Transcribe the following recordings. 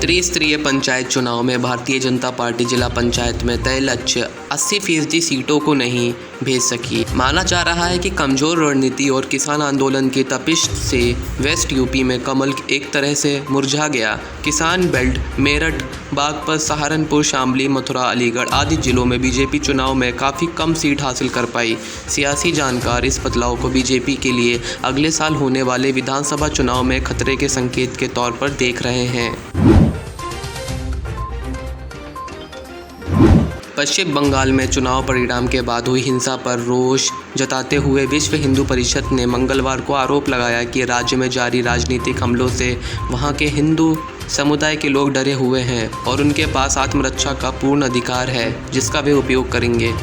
त्रिस्तरीय पंचायत चुनाव में भारतीय जनता पार्टी जिला पंचायत में तय लक्ष्य 80% सीटों को नहीं भेज सकी। माना जा रहा है कि कमजोर रणनीति और किसान आंदोलन की तपिश से वेस्ट यूपी में कमल एक तरह से मुरझा गया। किसान बेल्ट मेरठ, बागपत, सहारनपुर, शामली, मथुरा, अलीगढ़ आदि जिलों में बीजेपी चुनाव में काफ़ी कम सीट हासिल कर पाई। सियासी जानकार इस बदलाव को बीजेपी के लिए अगले साल होने वाले विधानसभा चुनाव में खतरे के संकेत के तौर पर देख रहे हैं। पश्चिम बंगाल में चुनाव परिणाम के बाद हुई हिंसा पर रोष जताते हुए विश्व हिंदू परिषद ने मंगलवार को आरोप लगाया कि राज्य में जारी राजनीतिक हमलों से वहां के हिंदू समुदाय के लोग डरे हुए हैं और उनके पास आत्मरक्षा का पूर्ण अधिकार है, जिसका वे उपयोग करेंगे।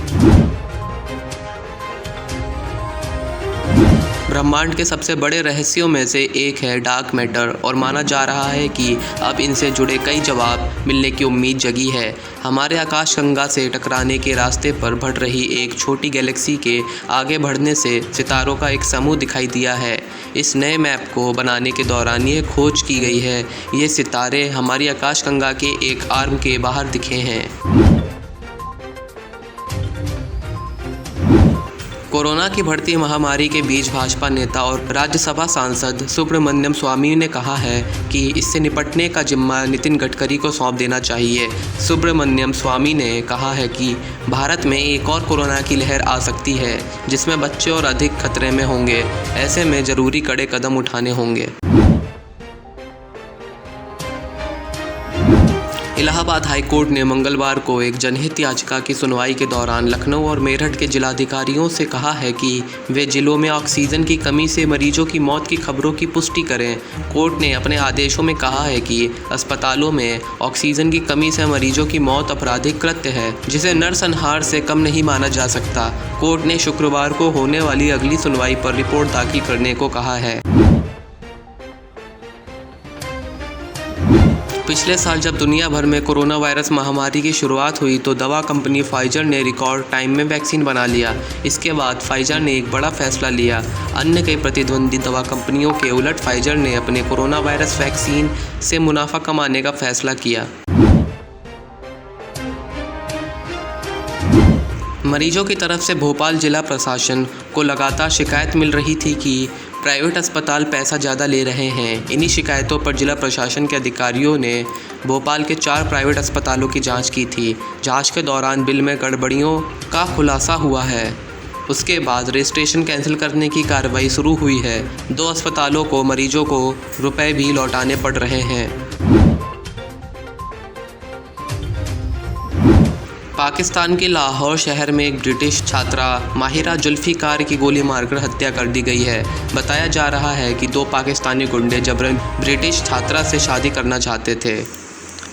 ब्रह्मांड के सबसे बड़े रहस्यों में से एक है डार्क मैटर और माना जा रहा है कि अब इनसे जुड़े कई जवाब मिलने की उम्मीद जगी है। हमारे आकाशगंगा से टकराने के रास्ते पर बढ़ रही एक छोटी गैलेक्सी के आगे बढ़ने से सितारों का एक समूह दिखाई दिया है। इस नए मैप को बनाने के दौरान ये खोज की गई है, ये सितारे हमारी आकाशगंगा के एक आर्म के बाहर दिखे हैं। कोरोना की बढ़ती महामारी के बीच भाजपा नेता और राज्यसभा सांसद सुब्रमण्यम स्वामी ने कहा है कि इससे निपटने का जिम्मा नितिन गडकरी को सौंप देना चाहिए। सुब्रमण्यम स्वामी ने कहा है कि भारत में एक और कोरोना की लहर आ सकती है, जिसमें बच्चे और अधिक खतरे में होंगे। ऐसे में जरूरी कड़े कदम उठाने होंगे। इलाहाबाद हाईकोर्ट ने मंगलवार को एक जनहित याचिका की सुनवाई के दौरान लखनऊ और मेरठ के जिलाधिकारियों से कहा है कि वे जिलों में ऑक्सीजन की कमी से मरीजों की मौत की खबरों की पुष्टि करें। कोर्ट ने अपने आदेशों में कहा है कि अस्पतालों में ऑक्सीजन की कमी से मरीजों की मौत आपराधिक कृत्य है, जिसे नरसंहार से कम नहीं माना जा सकता। कोर्ट ने शुक्रवार को होने वाली अगली सुनवाई पर रिपोर्ट दाखिल करने को कहा है। पिछले साल जब दुनिया भर में कोरोना वायरस महामारी की शुरुआत हुई तो दवा कंपनी फाइजर ने रिकॉर्ड टाइम में वैक्सीन बना लिया। इसके बाद फाइजर ने एक बड़ा फैसला लिया। अन्य कई प्रतिद्वंदी दवा कंपनियों के उलट फाइजर ने अपने कोरोना वायरस वैक्सीन से मुनाफा कमाने का फैसला किया। मरीजों की तरफ से भोपाल जिला प्रशासन को लगातार शिकायत मिल रही थी कि प्राइवेट अस्पताल पैसा ज़्यादा ले रहे हैं। इन्हीं शिकायतों पर जिला प्रशासन के अधिकारियों ने भोपाल के 4 प्राइवेट अस्पतालों की जांच की थी। जांच के दौरान बिल में गड़बड़ियों का खुलासा हुआ है। उसके बाद रजिस्ट्रेशन कैंसिल करने की कार्रवाई शुरू हुई है। 2 अस्पतालों को मरीजों को रुपए भी लौटाने पड़ रहे हैं। पाकिस्तान के लाहौर शहर में एक ब्रिटिश छात्रा माहिरा जुल्फ़िकार की गोली मारकर हत्या कर दी गई है। बताया जा रहा है कि 2 पाकिस्तानी गुंडे जबरन ब्रिटिश छात्रा से शादी करना चाहते थे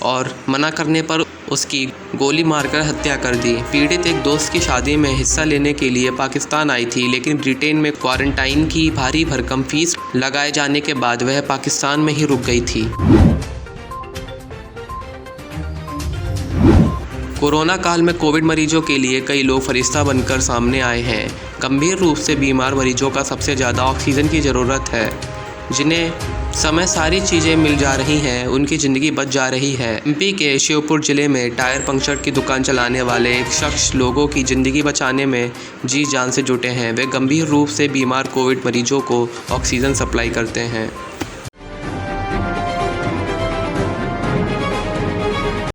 और मना करने पर उसकी गोली मारकर हत्या कर दी। पीड़ित एक दोस्त की शादी में हिस्सा लेने के लिए पाकिस्तान आई थी, लेकिन ब्रिटेन में क्वारंटाइन की भारी भरकम फीस लगाए जाने के बाद वह पाकिस्तान में ही रुक गई थी। कोरोना काल में कोविड मरीजों के लिए कई लोग फरिश्ता बनकर सामने आए हैं। गंभीर रूप से बीमार मरीजों का सबसे ज़्यादा ऑक्सीजन की ज़रूरत है। जिन्हें समय सारी चीज़ें मिल जा रही हैं, उनकी ज़िंदगी बच जा रही है। एमपी के श्योपुर ज़िले में टायर पंक्चर की दुकान चलाने वाले एक शख्स लोगों की ज़िंदगी बचाने में जी जान से जुटे हैं। वे गंभीर रूप से बीमार कोविड मरीजों को ऑक्सीजन सप्लाई करते हैं।